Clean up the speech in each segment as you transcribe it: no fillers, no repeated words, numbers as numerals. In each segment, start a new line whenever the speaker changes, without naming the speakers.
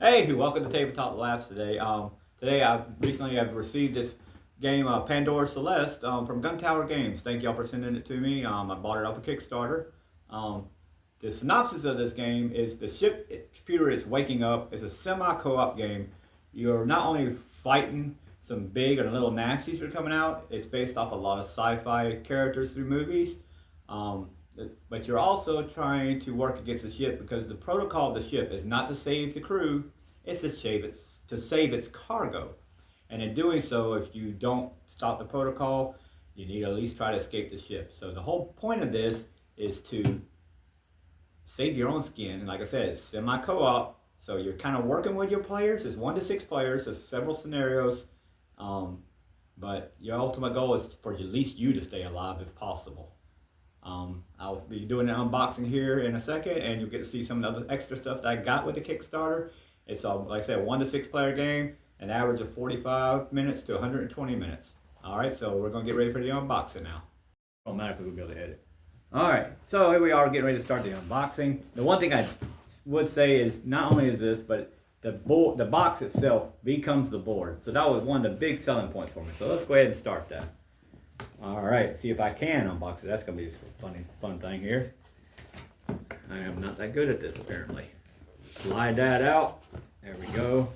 Hey, welcome to Tabletoplaughs today. Today I've received this game, Pandora Celeste, from Guntower Games. Thank y'all for sending it to me. I bought it off of Kickstarter. Um, the synopsis of this game is the computer is waking up. It's a semi-co-op game. You're not only fighting some big and little nasties that are coming out. It's based off a lot of sci-fi characters through movies. Um, but you're also trying to work against the ship because the protocol of the ship is not to save the crew, it's to save its cargo. And in doing so, if you don't stop the protocol, you need to at least try to escape the ship. So the whole point of this is to save your own skin. And like I said, it's semi-co-op, so you're kind of working with your players. It's 1 to 6 players. There's several scenarios, but your ultimate goal is for at least you to stay alive if possible. I'll be doing an unboxing here in a second, and you'll get to see some of the other extra stuff that I got with the Kickstarter. It's like I said, a 1 to 6 player game, an average of 45 minutes to 120 minutes. All right, so we're gonna get ready for the unboxing now. Automatically we'll be able to edit. All right, so here we are getting ready to start the unboxing. The one thing I would say is not only is this, but the box itself becomes the board. So that was one of the big selling points for me. So let's go ahead and start that. All right, see if I can unbox it. That's gonna be a fun thing here. I am not that good at this apparently. Slide that out. There we go.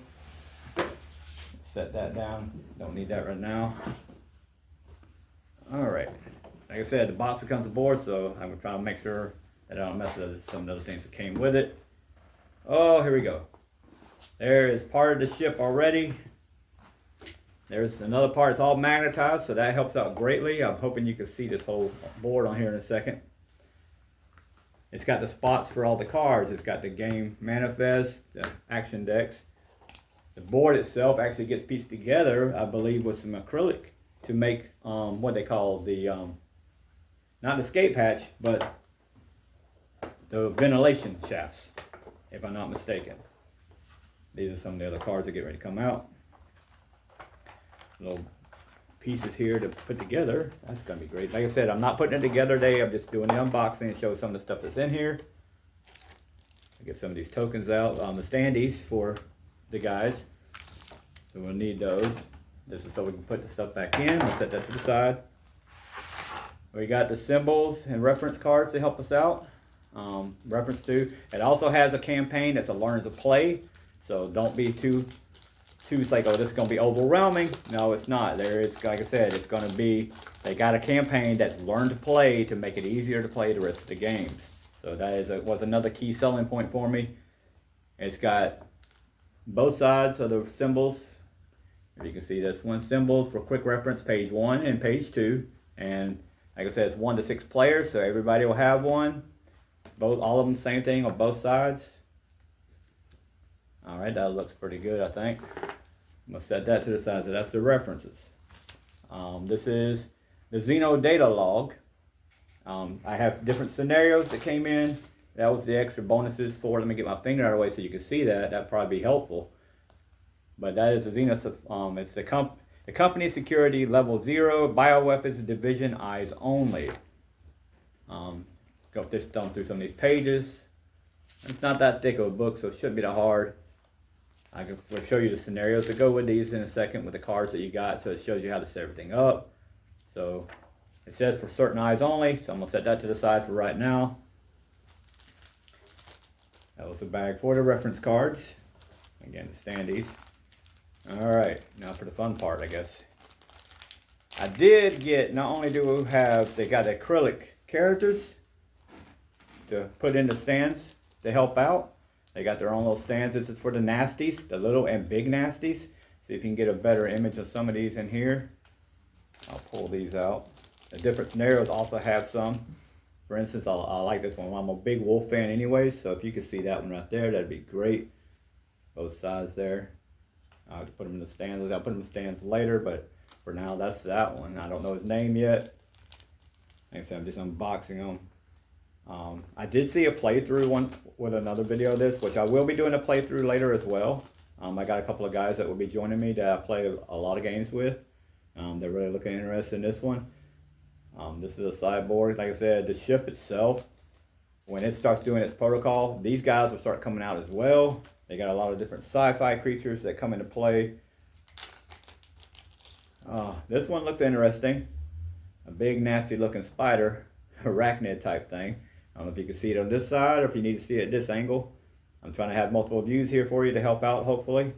Set that down. Don't need that right now. All right. Like I said, the box becomes a board, so I'm trying to make sure that I don't mess with some of the other things that came with it. Oh, here we go. There is part of the ship already. There's another part, it's all magnetized, so that helps out greatly. I'm hoping you can see this whole board on here in a second. It's got the spots for all the cards. It's got the game manifest, the action decks. The board itself actually gets pieced together, I believe, with some acrylic to make what they call the, not the escape hatch, but the ventilation shafts, if I'm not mistaken. These are some of the other cards that get ready to come out. Little pieces here to put together. That's gonna be great. Like I said, I'm not putting it together today. I'm just doing the unboxing and show some of the stuff that's in here. I get some of these tokens out. The standees for the guys. So we'll need those. This is so we can put the stuff back in. We'll set that to the side. We got the symbols and reference cards to help us out. Reference to. It also has a campaign that's a learn to play. So don't be too like, oh, this is going to be overwhelming. No, it's not. There is, like I said, it's going to be, they got a campaign that's learn to play to make it easier to play the rest of the games. So that was another key selling point for me. It's got both sides of the symbols. If you can see, that's one symbol for quick reference, page 1 and page 2. And like I said, it's 1 to 6 players, so everybody will have one. All of them, same thing on both sides. All right, that looks pretty good, I think. I'm gonna set that to the side. So that's the references. This is the Xeno data log. I have different scenarios that came in. That was the extra bonuses for. Let me get my finger out of the way so you can see that. That'd probably be helpful. But that is the Xeno. It's the company security level 0 bioweapons division eyes only. Go just thumb through some of these pages. It's not that thick of a book, so it shouldn't be that hard. We'll show you the scenarios that go with these in a second with the cards that you got, so it shows you how to set everything up. So it says for certain eyes only, so I'm gonna set that to the side for right now. That was the bag for the reference cards. Again, the standees. All right, now for the fun part, I guess. I did get, not only do we have, they got acrylic characters to put in the stands to help out. They got their own little stands. This is for the nasties, the little and big nasties. See if you can get a better image of some of these in here. I'll pull these out. The different scenarios also have some. For instance, I like this one. I'm a big wolf fan anyway, so if you could see that one right there, that'd be great. Both sides there. I'll just put them in the stands. I'll put them in the stands later, but for now, that's that one. I don't know his name yet. Like I said, I'm just unboxing them. I did see a playthrough one with another video of this, which I will be doing a playthrough later as well. I got a couple of guys that will be joining me that I play a lot of games with. They're really looking interested in this one. This is a sideboard. Like I said, the ship itself, when it starts doing its protocol, these guys will start coming out as well. They got a lot of different sci-fi creatures that come into play. This one looks interesting. A big nasty looking spider, arachnid type thing. I don't know if you can see it on this side or if you need to see it at this angle. I'm trying to have multiple views here for you to help out, hopefully.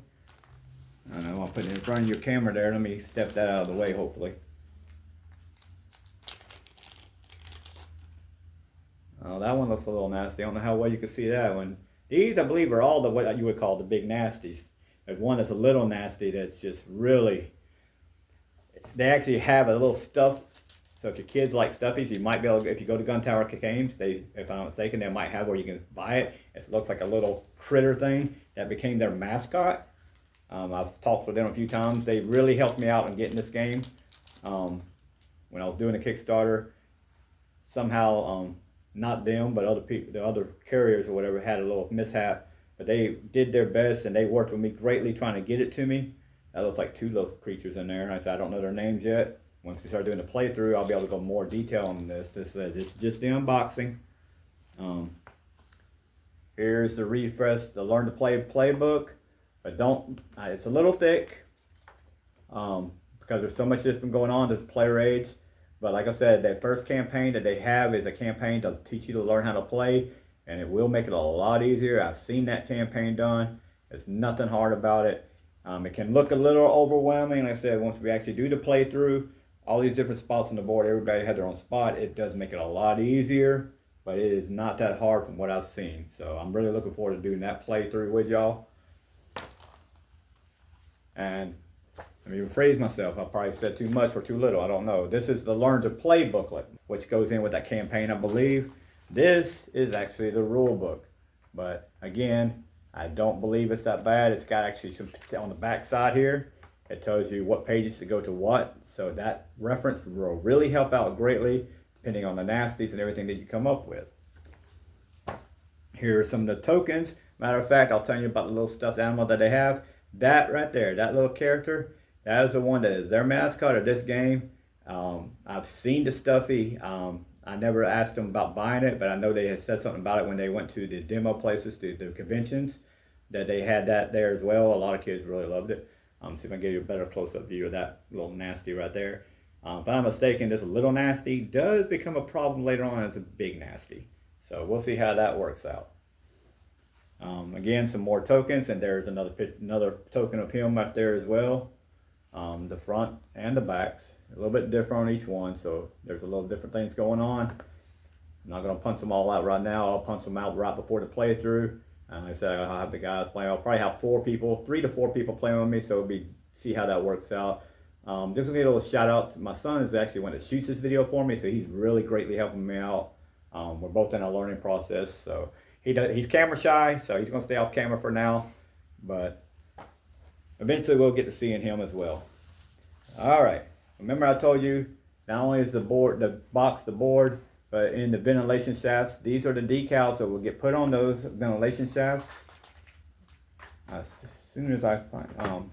I don't know, I'll put it in front of your camera there. Let me step that out of the way, hopefully. Oh, that one looks a little nasty. I don't know how well you can see that one. These, I believe, are all the what you would call the big nasties. There's one that's a little nasty that's just really... They actually have a little stuff. So if your kids like stuffies, you might be able to, if you go to Guntower Games, if I'm not mistaken, they might have where you can buy it. It looks like a little critter thing that became their mascot. I've talked with them a few times. They really helped me out in getting this game. When I was doing a Kickstarter, somehow, not them, but other people, the other carriers or whatever, had a little mishap. But they did their best and they worked with me greatly trying to get it to me. That looks like two little creatures in there. And I said, I don't know their names yet. Once we start doing the playthrough, I'll be able to go more detail on this. This is just the unboxing. Here's the refresh, the Learn to Play playbook. But don't, it's a little thick because there's so much different going on. There's player aids. But like I said, that first campaign that they have is a campaign to teach you to learn how to play. And it will make it a lot easier. I've seen that campaign done. There's nothing hard about it. It can look a little overwhelming. Like I said, once we actually do the playthrough, all these different spots on the board, everybody has their own spot. It does make it a lot easier, but it is not that hard from what I've seen. So I'm really looking forward to doing that playthrough with y'all. And let me rephrase myself. I probably said too much or too little. I don't know. This is the Learn to Play booklet, which goes in with that campaign, I believe. This is actually the rule book. But again, I don't believe it's that bad. It's got actually some on the back side here. It tells you what pages to go to what. So that reference will really help out greatly depending on the nasties and everything that you come up with. Here are some of the tokens. Matter of fact, I was telling you about the little stuffed animal that they have. That right there, that little character, that is the one that is their mascot of this game. I've seen the stuffy. I never asked them about buying it, but I know they had said something about it when they went to the demo places, to the conventions, that they had that there as well. A lot of kids really loved it. See if I can give you a better close-up view of that little nasty right there. If I'm not mistaken, this little nasty does become a problem later on as a big nasty. So we'll see how that works out. Again, some more tokens, and there's another token of him right there as well. The front and the backs, a little bit different on each one, so there's a little different things going on. I'm not going to punch them all out right now. I'll punch them out right before the playthrough. Like I said, I'll have the guys play. I'll probably have 3 to 4 people playing with me, so it'll be see how that works out. Just gonna get a little shout out. My son is actually one that shoots this video for me, so he's really greatly helping me out. We're both in a learning process, so he's camera shy, so he's gonna stay off camera for now, but eventually we'll get to seeing him as well. All right, remember I told you not only is the board, the board, but in the ventilation shafts, these are the decals that will get put on those ventilation shafts. As soon as I find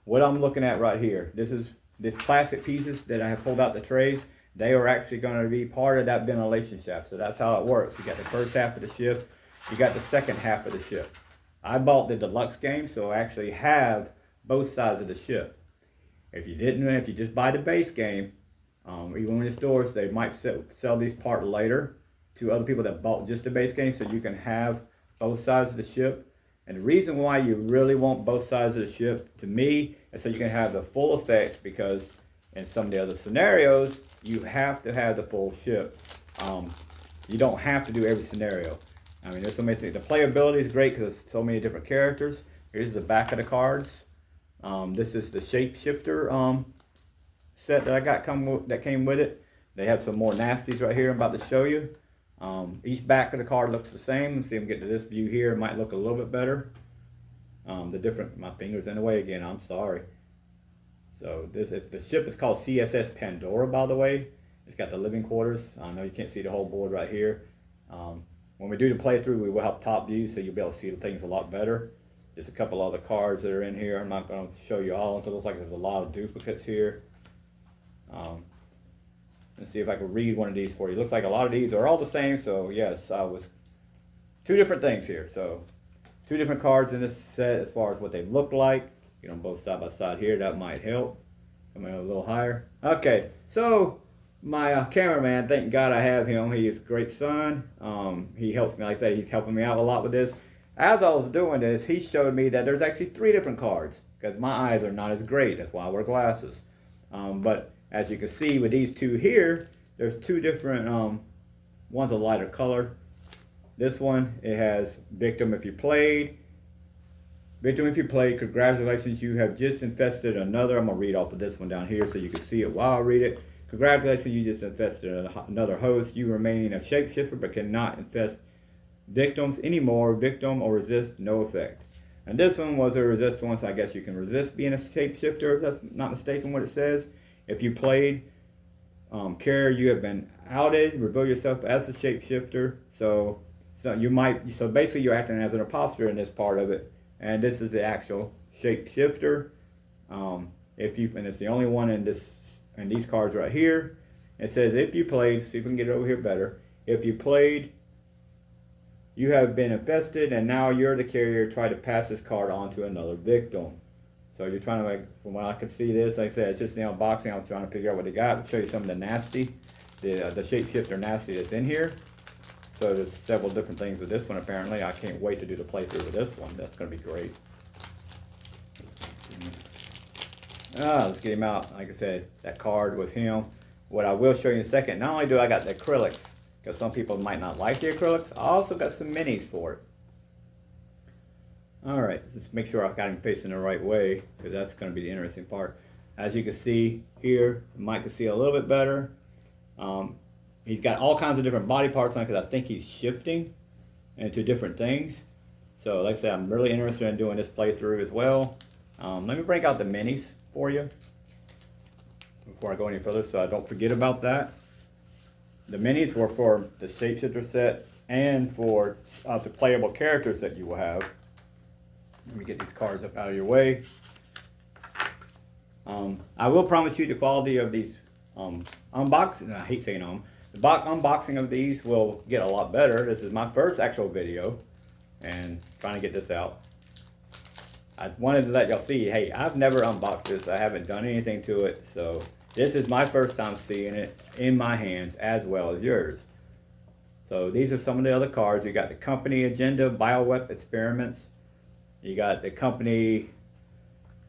what I'm looking at right here, this plastic pieces that I have pulled out the trays. They are actually going to be part of that ventilation shaft. So that's how it works. You got the first half of the ship, you got the second half of the ship. I bought the deluxe game, so I actually have both sides of the ship. If you didn't, if you just buy the base game, even in the stores, they might sell these parts later to other people that bought just the base game, so you can have both sides of the ship. And the reason why you really want both sides of the ship, to me, is so you can have the full effects, because in some of the other scenarios, you have to have the full ship. You don't have to do every scenario. I mean, there's so many things. The playability is great because there's so many different characters. Here's the back of the cards. This is the shapeshifter set that I got that came with it. They have some more nasties right here I'm about to show you. Each back of the card looks the same. Let's see if we can get to this view here. It might look a little bit better. My finger's in the way again, I'm sorry. So the ship is called CSS Pandora, by the way. It's got the living quarters. I know you can't see the whole board right here. When we do the playthrough, we will have top view, so you'll be able to see the things a lot better. There's a couple other cards that are in here. I'm not going to show you all. It looks like there's a lot of duplicates here. Let's see if I can read one of these for you. It looks like a lot of these are all the same. So yes, I was 2 different things here. So two different cards in this set as far as what they look like. Get them both side by side here. That might help. Come in a little higher. Okay, so my cameraman, thank God I have him. He is a great son. He helps me, like I said, he's helping me out a lot with this. As I was doing this, he showed me that there's actually 3 different cards because my eyes are not as great. That's why I wear glasses. But as you can see with these 2 here, there's 2 different, one's a lighter color. This one, it has victim if you played. Victim if you played, congratulations, you have just infested another. I'm going to read off of this one down here so you can see it while I read it. Congratulations, you just infested another host. You remain a shapeshifter but cannot infest victims anymore. Victim or resist, no effect. And this one was a resist one, so I guess you can resist being a shapeshifter, if that's not mistaken what it says. If you played carrier, you have been outed. Reveal yourself as a shapeshifter. So basically you're acting as an imposter in this part of it. And this is the actual shapeshifter. And it's the only one in these cards right here. It says if you played, see if we can get it over here better. If you played, you have been infested, and now you're the carrier. Try to pass this card on to another victim. So you're trying to, like, from what I can see this, like I said, it's just the unboxing. I was trying to figure out what they got. I'll show you some of the nasty, the shapeshifter nasty that's in here. So there's several different things with this one apparently. I can't wait to do the playthrough with this one. That's going to be great. Let's get him out. Like I said, that card was him. What I will show you in a second, not only do I got the acrylics, because some people might not like the acrylics, I also got some minis for it. Alright, let's make sure I've got him facing the right way, because that's going to be the interesting part. As you can see here, the mic can see a little bit better. He's got all kinds of different body parts on it because I think he's shifting into different things. So like I said, I'm really interested in doing this playthrough as well. Let me break out the minis for you before I go any further so I don't forget about that. The minis were for the shapeshifter set and for the playable characters that you will have. Let me get these cards up out of your way. I will promise you the quality of these unboxing, I hate saying them, the unboxing of these will get a lot better. This is my first actual video and trying to get this out. I wanted to let y'all see, hey, I've never unboxed this. I haven't done anything to it. So this is my first time seeing it in my hands as well as yours. So these are some of the other cards. You got the company agenda, bioweb experiments. You got the company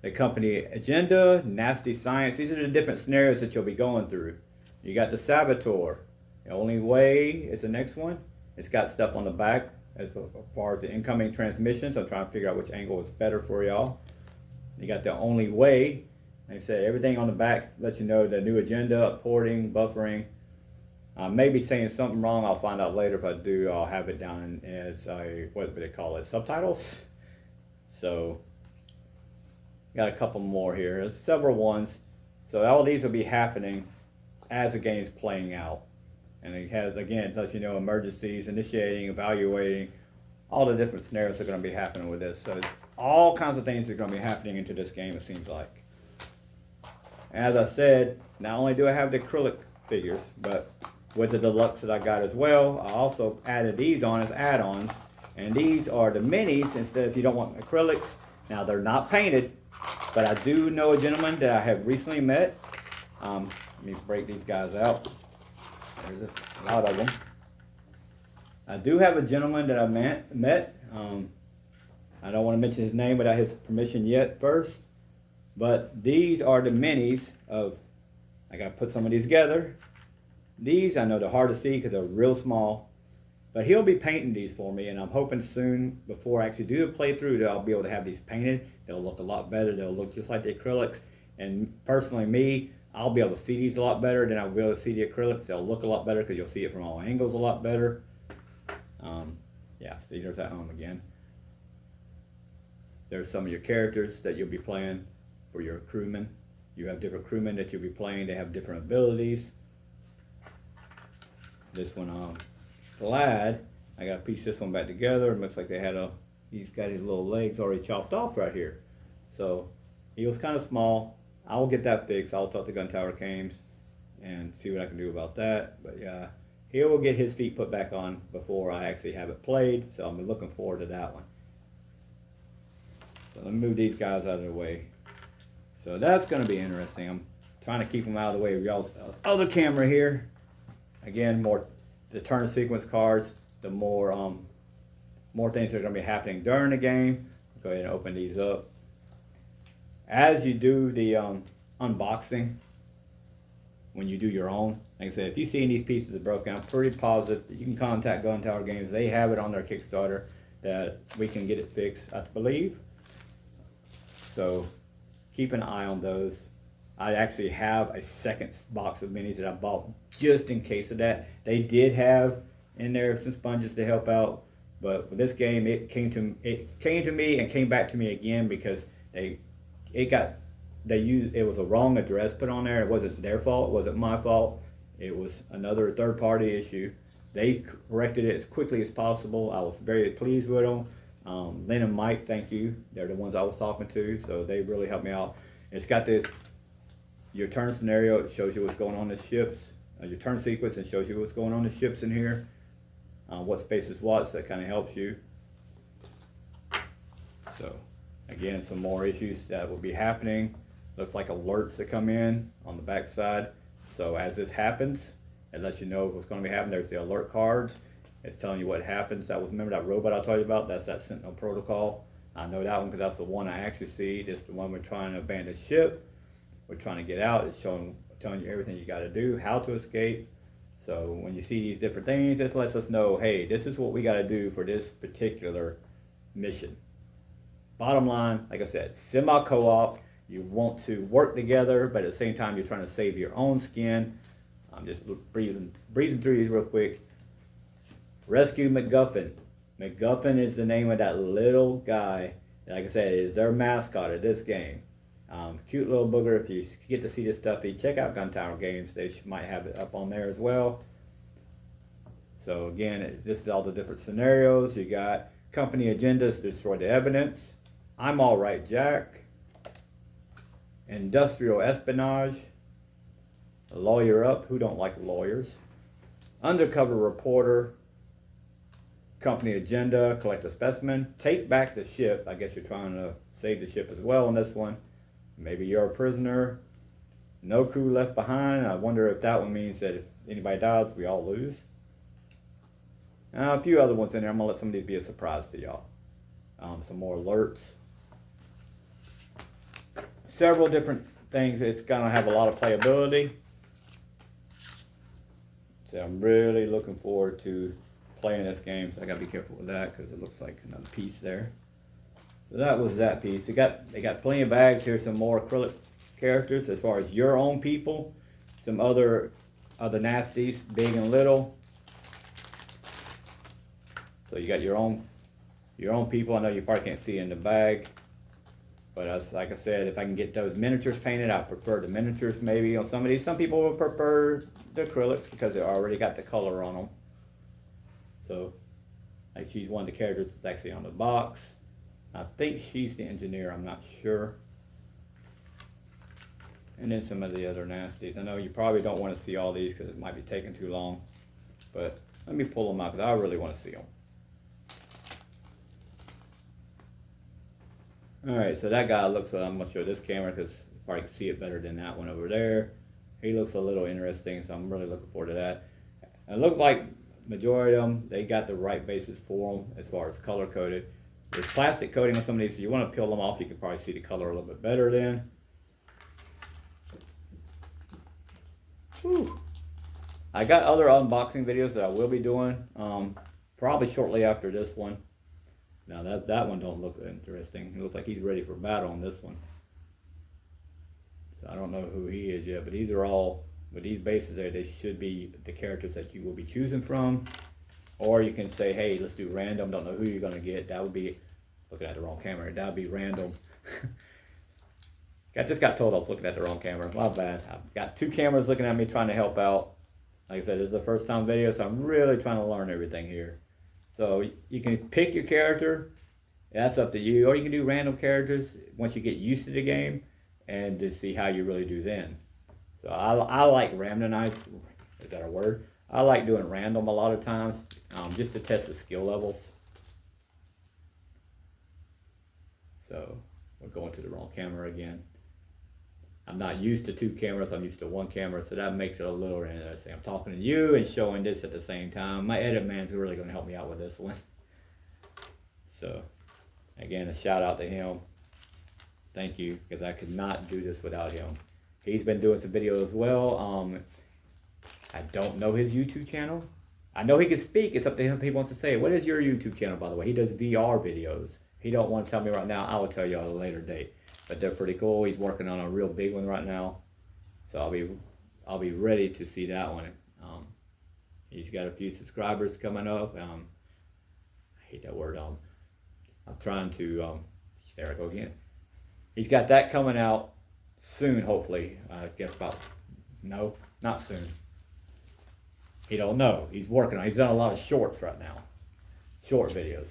agenda, nasty science. These are the different scenarios that you'll be going through. You got the saboteur. The only way is the next one. It's got stuff on the back as far as the incoming transmissions. I'm trying to figure out which angle is better for y'all. You got the only way. Like I said, everything on the back lets you know the new agenda, porting, buffering. I may be saying something wrong. I'll find out later. If I do, I'll have it down as what do they call it? Subtitles. So got a couple more here. There's several ones. So all these will be happening as the game's playing out. And it has, again, it lets you know emergencies, initiating, evaluating, all the different scenarios that are going to be happening with this. So all kinds of things are going to be happening into this game, it seems like. As I said, not only do I have the acrylic figures, but with the deluxe that I got as well, I also added these on as add-ons. And these are the minis instead if you don't want acrylics. Now they're not painted, but I do know a gentleman that I have recently met. Let me break these guys out. There's a lot of them. I do have a gentleman that I met. I don't want to mention his name without his permission yet first. But these are the minis of, I got to put some of these together. These I know they're hard to see because they're real small. But he'll be painting these for me, and I'm hoping soon, before I actually do the playthrough, that I'll be able to have these painted. They'll look a lot better. They'll look just like the acrylics. And personally, me, I'll be able to see these a lot better than I'll be able to see the acrylics. They'll look a lot better because you'll see it from all angles a lot better. Yeah, see, there's that home again. There's some of your characters that you'll be playing for your crewmen. You have different crewmen that you'll be playing. They have different abilities. This one, glad I got to piece this one back together. It looks like they had he's got his little legs already chopped off right here. So he was kind of small. I will get that fixed. I'll talk to Guntower Games and see what I can do about that. But yeah, he will get his feet put back on before I actually have it played. So I'm looking forward to that one. So let me move these guys out of the way. So that's going to be interesting. I'm trying to keep them out of the way of y'all's other camera here. Again, more the turn sequence cards, the more things that are going to be happening during the game. Go ahead and open these up. As you do the unboxing, when you do your own, like I said, if you see these pieces are broken, I'm pretty positive that you can contact Guntower Games. They have it on their Kickstarter that we can get it fixed, I believe. So keep an eye on those. I actually have a second box of minis that I bought just in case of that. They did have in there some sponges to help out, but with this game, it came to me and came back to me again because it was a wrong address put on there. It wasn't their fault. It wasn't my fault. It was another third-party issue. They corrected it as quickly as possible. I was very pleased with them. Lynn and Mike, thank you. They're the ones I was talking to, so they really helped me out. It's got your turn scenario. It shows you what's going on in the ships. Your turn sequence, and shows you what's going on in the ships in here. What space is what, so that kind of helps you. So, again, some more issues that will be happening. Looks like alerts that come in on the back side. So as this happens, it lets you know what's going to be happening. There's the alert cards. It's telling you what happens. Remember that robot I told you about? That's that Sentinel protocol. I know that one because that's the one I actually see. This is the one we're trying to abandon ship. We're trying to get out. It's telling you everything you got to do, how to escape. So when you see these different things, this lets us know, hey, this is what we got to do for this particular mission. Bottom line, like I said, semi-co-op. You want to work together, but at the same time, you're trying to save your own skin. I'm just breezing through these real quick. Rescue MacGuffin. MacGuffin is the name of that little guy. Like I said, it is their mascot of this game. Cute little booger. If you get to see this stuff, check out Guntower Games. They might have it up on there as well. So again, this is all the different scenarios. You got company agendas to destroy the evidence. I'm all right, Jack. Industrial espionage. A lawyer up. Who don't like lawyers? Undercover reporter. Company agenda. Collect a specimen. Take back the ship. I guess you're trying to save the ship as well on this one. Maybe you're a prisoner. No crew left behind. I wonder if that one means that if anybody dies, we all lose. A few other ones in there. I'm going to let some of these be a surprise to y'all. Some more alerts. Several different things. It's going to have a lot of playability. So I'm really looking forward to playing this game. So I got to be careful with that because it looks like another piece there. So that was that piece. They got plenty of bags here. Some more acrylic characters as far as your own people. Some other nasties, big and little. So you got your own people. I know you probably can't see in the bag. But like I said, if I can get those miniatures painted, I prefer the miniatures maybe on some of these. Some people will prefer the acrylics because they already got the color on them. So, like she's one of the characters that's actually on the box. I think she's the engineer, I'm not sure. And then some of the other nasties. I know you probably don't want to see all these because it might be taking too long. But let me pull them out because I really want to see them. Alright, so that guy looks, I'm going to show this camera because you probably can see it better than that one over there. He looks a little interesting, so I'm really looking forward to that. It looks like majority of them, they got the right basis for them as far as color coded. There's plastic coating on some of these, so you want to peel them off. You can probably see the color a little bit better then. Whew. I got other unboxing videos that I will be doing, probably shortly after this one. Now that one don't look interesting. It looks like he's ready for battle on this one. So I don't know who he is yet, but these are all, with these bases there, they should be the characters that you will be choosing from. Or you can say, hey, let's do random. Don't know who you're going to get. That would be, looking at the wrong camera, that would be random. I just got told I was looking at the wrong camera. My bad. I've got two cameras looking at me trying to help out. Like I said, this is the first time video, so I'm really trying to learn everything here. So you can pick your character, that's up to you, or you can do random characters once you get used to the game and to see how you really do then. So I like randomize, is that a word? I like doing random a lot of times, just to test the skill levels. So we're going to the wrong camera again. I'm not used to 2 cameras, I'm used to 1 camera, so that makes it a little interesting. I'm talking to you and showing this at the same time. My edit man's really going to help me out with this one. So, again, a shout out to him. Thank you, because I could not do this without him. He's been doing some videos as well. I don't know his YouTube channel. I know he can speak. It's up to him if he wants to say it. What is your YouTube channel, by the way? He does VR videos. He don't want to tell me right now. I will tell you at a later date. But they're pretty cool. He's working on a real big one right now. So I'll be ready to see that one. He's got a few subscribers coming up. I hate that word. I'm trying to, there I go again. He's got that coming out soon, hopefully. I guess no, not soon. He don't know. He's working on it. He's done a lot of shorts right now. Short videos.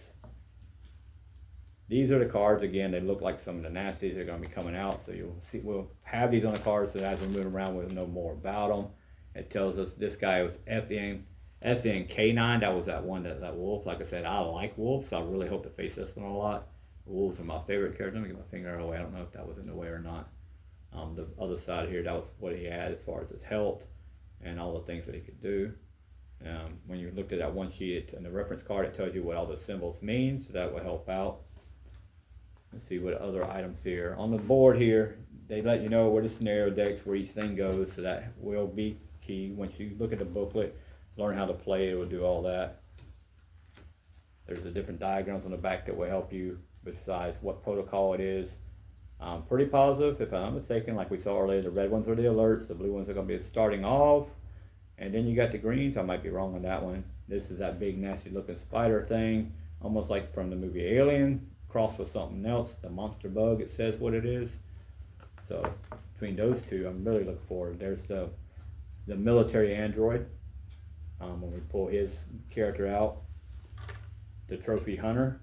These are the cards. Again, they look like some of the nasties. They're going to be coming out. So you'll see, we'll have these on the cards so that as we move around, we'll know more about them. It tells us this guy was Ethian K9. That was that one, that wolf. Like I said, I like wolves, so I really hope to face this one a lot. Wolves are my favorite character. Let me get my finger away. I don't know if that was in the way or not. The other side here, that was what he had as far as his health and all the things that he could do. When you looked at that one sheet and the reference card, it tells you what all the symbols mean, so that will help out. Let's see what other items here. On the board here, they let you know where the scenario decks, where each thing goes, so that will be key. Once you look at the booklet, learn how to play, it will do all that. There's the different diagrams on the back that will help you besides what protocol it is. Pretty positive, if I'm not mistaken, like we saw earlier, the red ones are the alerts, the blue ones are going to be starting off, and then you got the greens. I might be wrong on that one. This is that big nasty looking spider thing, almost like from the movie Alien, crossed with something else, the monster bug, it says what it is. So between those two, I'm really looking forward. There's the military android, when we pull his character out, the trophy hunter,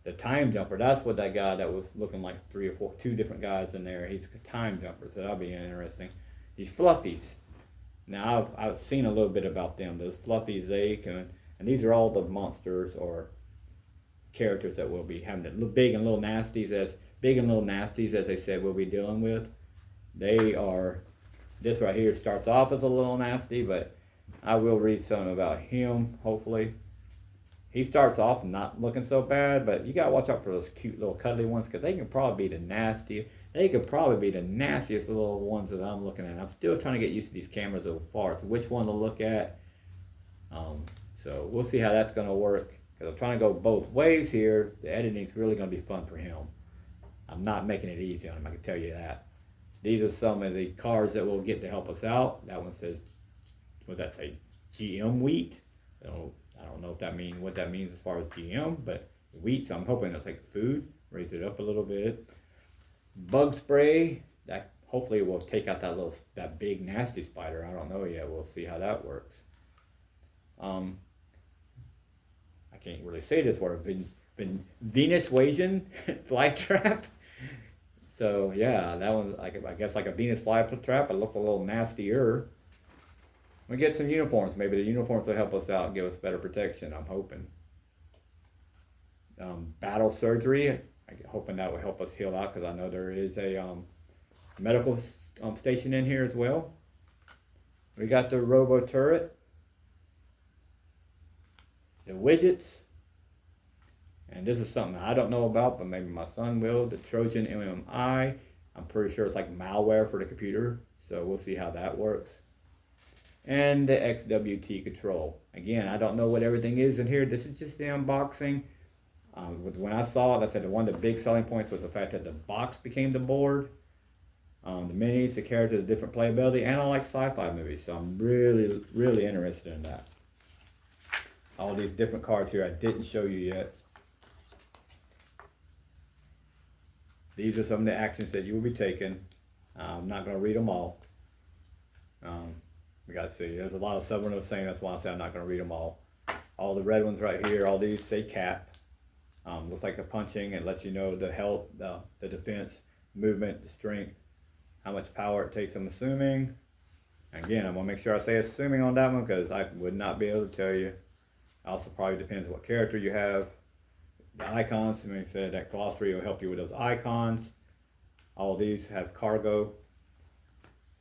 the time jumper. That's what that guy that was looking like 2 different guys in there. He's a time jumper, so that'll be interesting. These fluffies. Now I've seen a little bit about them. Those fluffies, they can, and these are all the monsters or characters that we'll be having, the big and little nasties, as they said we'll be dealing with. They are, this right here starts off as a little nasty, but I will read something about him, hopefully. He starts off not looking so bad, but you gotta watch out for those cute little cuddly ones, because they can probably be the nastiest. They could probably be the nastiest little ones that I'm looking at. I'm still trying to get used to these cameras so far as which one to look at. So we'll see how that's gonna work, because I'm trying to go both ways here. The editing's really gonna be fun for him. I'm not making it easy on him, I can tell you that. These are some of the cards that we'll get to help us out. That one says, what does that say? GM wheat. I don't know if what that means as far as GM, but wheat, so I'm hoping it's like food. Raise it up a little bit. Bug spray, that hopefully will take out that big nasty spider. I don't know yet. We'll see how that works. I can't really say this word. Venus Wasian fly trap. So yeah, that one, I guess like a Venus fly trap. It looks a little nastier. We get some uniforms. Maybe the uniforms will help us out and give us better protection, I'm hoping. Battle surgery. I'm hoping that will help us heal out, because I know there is a medical station in here as well. We got the robo turret. The widgets. And this is something I don't know about, but maybe my son will. The Trojan MMI. I'm pretty sure it's like malware for the computer, so we'll see how that works. And the XWT control. Again, I don't know what everything is in here. This is just the unboxing. When I saw it, I said one of the big selling points was the fact that the box became the board. The minis, the characters, the different playability, and I like sci-fi movies, so I'm really, really interested in that. All these different cards here I didn't show you yet. These are some of the actions that you will be taking. I'm not going to read them all. We got to see. There's a lot of subordinates saying, that's why I say I'm not going to read them all. All the red ones right here, all these say cap. Looks like the punching. It lets you know the health, the defense, movement, the strength, how much power it takes, I'm assuming. Again, I'm going to make sure I say assuming on that one, because I would not be able to tell you. Also probably depends what character you have. the icons. And like I said, that glossary will help you with those icons. All of these have cargo.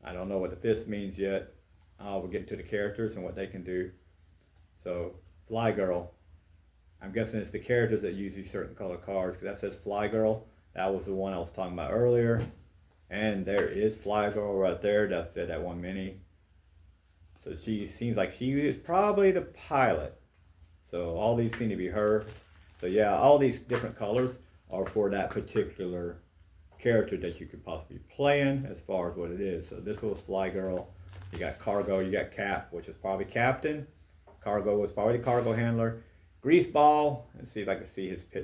I don't know what the fist means yet. We'll get to the characters and what they can do. So, Fly Girl. I'm guessing it's the characters that use these certain color cards, because that says Fly Girl. That was the one I was talking about earlier. And there is Fly Girl right there. That's that one mini. So she seems like she is probably the pilot. So all these seem to be her. So yeah, all these different colors are for that particular character that you could possibly play in, as far as what it is. So this was Fly Girl. You got Cargo, you got Cap, which is probably Captain. Cargo was probably the cargo handler. Greaseball. Let's see if I can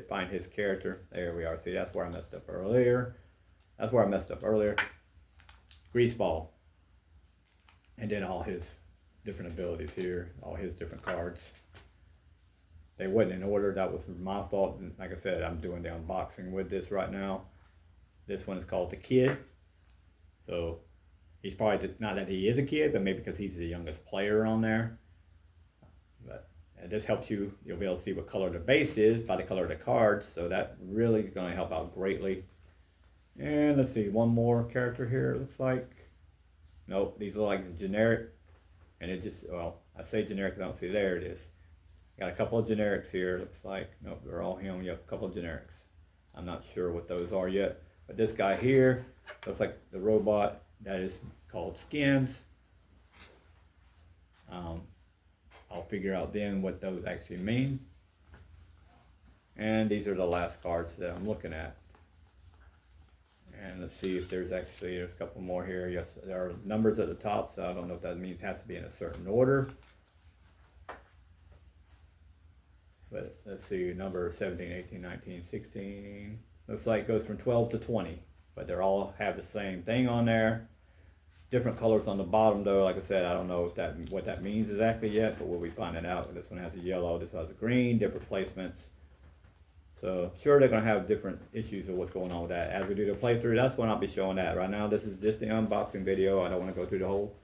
find his character. There we are. See, that's where I messed up earlier. Greaseball. And then all his different abilities here, all his different cards. They wasn't in order. That was my fault. And like I said, I'm doing the unboxing with this right now. This one is called the Kid. So he's probably not that he is a kid, but maybe because he's the youngest player on there. But this helps you. You'll be able to see what color the base is by the color of the cards. So that really is going to help out greatly. And let's see, one more character here. It looks like. Nope, these look like generic. And it just, well, I say generic, I don't see, there it is. Got a couple of generics here, looks like. Nope, they're all him. You have a couple of generics. I'm not sure what those are yet. But this guy here looks like the robot that is called Skins. I'll figure out then what those actually mean. And these are the last cards that I'm looking at. And let's see if there's a couple more here. Yes, there are numbers at the top, so I don't know if that means it has to be in a certain order. But let's see, number 17, 18, 19, 16. Looks like it goes from 12 to 20, but they all have the same thing on there. Different colors on the bottom though. Like I said, I don't know what that means exactly yet, but we'll be finding out. This one has a yellow, this one has a green, different placements. So sure, they're going to have different issues of what's going on with that. As we do the playthrough, that's when I'll be showing that. Right now, this is just the unboxing video. I don't want to go through the whole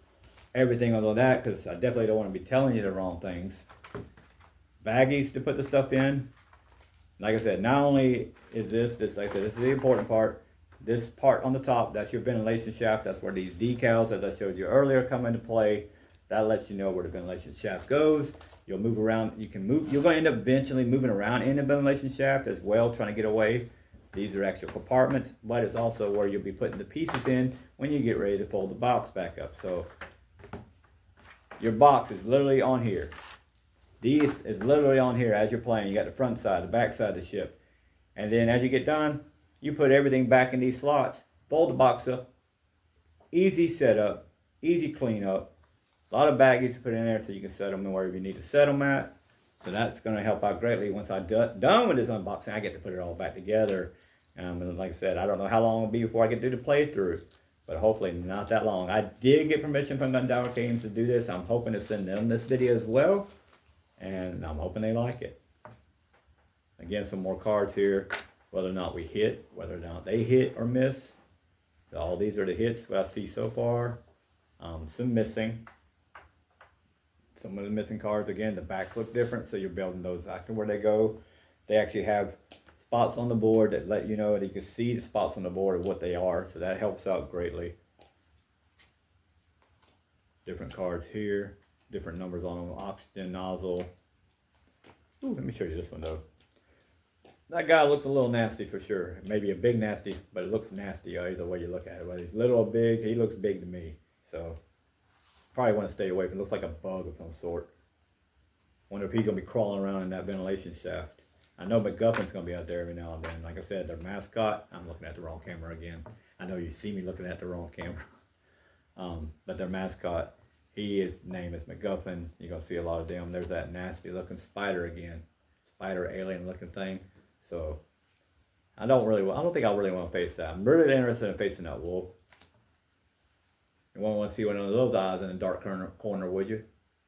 everything of that, because I definitely don't want to be telling you the wrong things. Baggies to put the stuff in. Like I said, not only is this like I said, this is the important part. This part on the top, that's your ventilation shaft. That's where these decals, as I showed you earlier, come into play. That lets you know where the ventilation shaft goes. You'll move around, you're going to end up eventually moving around in the ventilation shaft as well, trying to get away. These are actual compartments, but it's also where you'll be putting the pieces in when you get ready to fold the box back up. So your box is literally on here. These is literally on here as you're playing. You got the front side, the back side of the ship. And then as you get done, you put everything back in these slots, fold the box up, easy setup, easy cleanup. A lot of baggies to put in there so you can set them wherever you need to set them at. So that's going to help out greatly. Once I'm done with this unboxing, I get to put it all back together. And like I said, I don't know how long it'll be before I get to do the playthrough, but hopefully not that long. I did get permission from Guntower Games to do this. I'm hoping to send them this video as well, and I'm hoping they like it. Again, some more cards here. Whether or not we hit, whether or not they hit or miss. All these are the hits, what I see so far. Some missing. Some of the missing cards, again, the backs look different, so you're building those exactly where they go. They actually have spots on the board that let you know that you can see the spots on the board of what they are, so that helps out greatly. Different cards here, different numbers on them, oxygen nozzle. Ooh, let me show you this one though. That guy looks a little nasty for sure. Maybe a big nasty, but it looks nasty either way you look at it. Whether he's little or big, he looks big to me, so probably want to stay away from it. Looks like a bug of some sort. Wonder if he's going to be crawling around in that ventilation shaft. I know MacGuffin's going to be out there every now and then. Like I said, their mascot. I'm looking at the wrong camera again. I know you see me looking at the wrong camera. But their mascot, his name is MacGuffin. You're going to see a lot of them. There's that nasty looking spider again. Spider alien looking thing. So I don't think I really want to face that. I'm really interested in facing that wolf. You won't want to see one of those eyes in a dark corner, would you?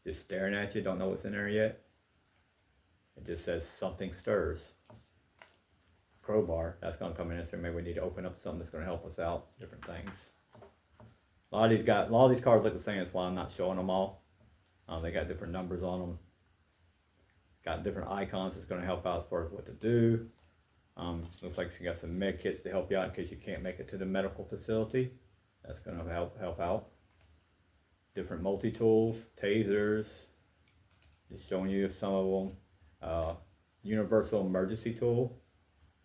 Just staring at you, don't know what's in there yet. It just says something stirs. Crowbar, that's going to come in. So maybe we need to open up something that's going to help us out. Different things. A lot of these cards look the same. That's why I'm not showing them all. They got different numbers on them. Got different icons that's going to help out as far as what to do. Looks like you got some med kits to help you out in case you can't make it to the medical facility. That's going to help out. Different multi-tools, tasers, just showing you some of them. Universal emergency tool.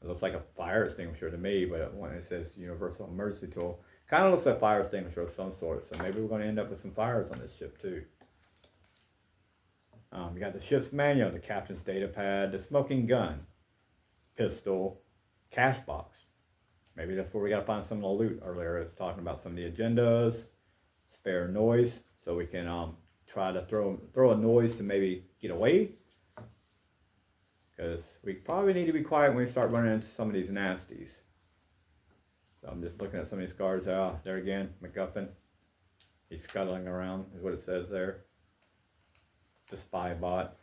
It looks like a fire extinguisher to me, but when it says universal emergency tool, kind of looks like a fire extinguisher of some sort. So maybe we're going to end up with some fires on this ship too. You got the ship's manual, the captain's data pad, the smoking gun, pistol, cash box. Maybe that's where we got to find some of the loot. Earlier it's talking about some of the agendas, spare noise, so we can try to throw a noise to maybe get away. Because we probably need to be quiet when we start running into some of these nasties. So I'm just looking at some of these cards out. There again, MacGuffin. He's scuttling around, is what it says there. The spy bot.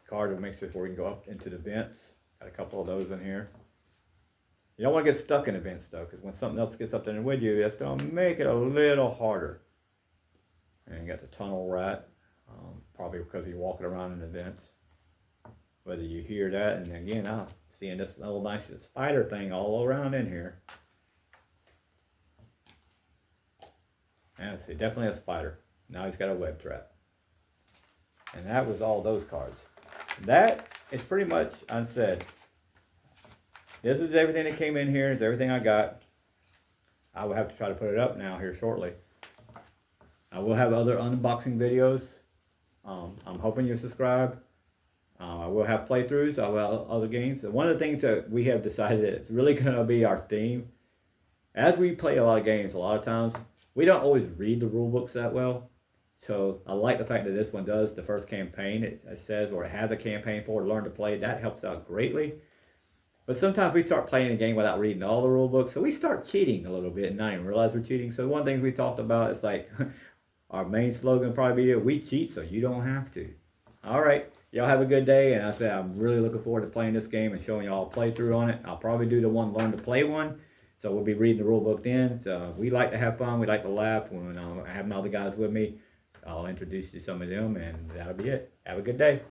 Card that makes it where we can go up into the vents. Got a couple of those in here. You don't want to get stuck in the vents though, because when something else gets up there with you, that's going to make it a little harder. And you got the tunnel rat. Probably because you're walking around in the vents. Whether you hear that, and again, I'm seeing this little nice spider thing all around in here. And see, definitely a spider. Now he's got a web trap. And that was all those cards. That is pretty much unsaid. This is everything that came in here. It's everything I got. I will have to try to put it up now here shortly. I will have other unboxing videos. I'm hoping you subscribe. I will have playthroughs. I will have other games. And one of the things that we have decided that it's really going to be our theme. As we play a lot of games, a lot of times, we don't always read the rule books that well. So I like the fact that this one does the first campaign. It says, or it has a campaign for to learn to play. That helps out greatly. But sometimes we start playing a game without reading all the rule books. So we start cheating a little bit and not even realize we're cheating. So one thing we talked about is like, our main slogan probably be, we cheat so you don't have to. All right. Y'all have a good day, and I said I'm really looking forward to playing this game and showing y'all a playthrough on it. I'll probably do the one learn to play one, so we'll be reading the rule book then. So we like to have fun, we like to laugh. When I have my other guys with me, I'll introduce you to some of them, and that'll be it. Have a good day.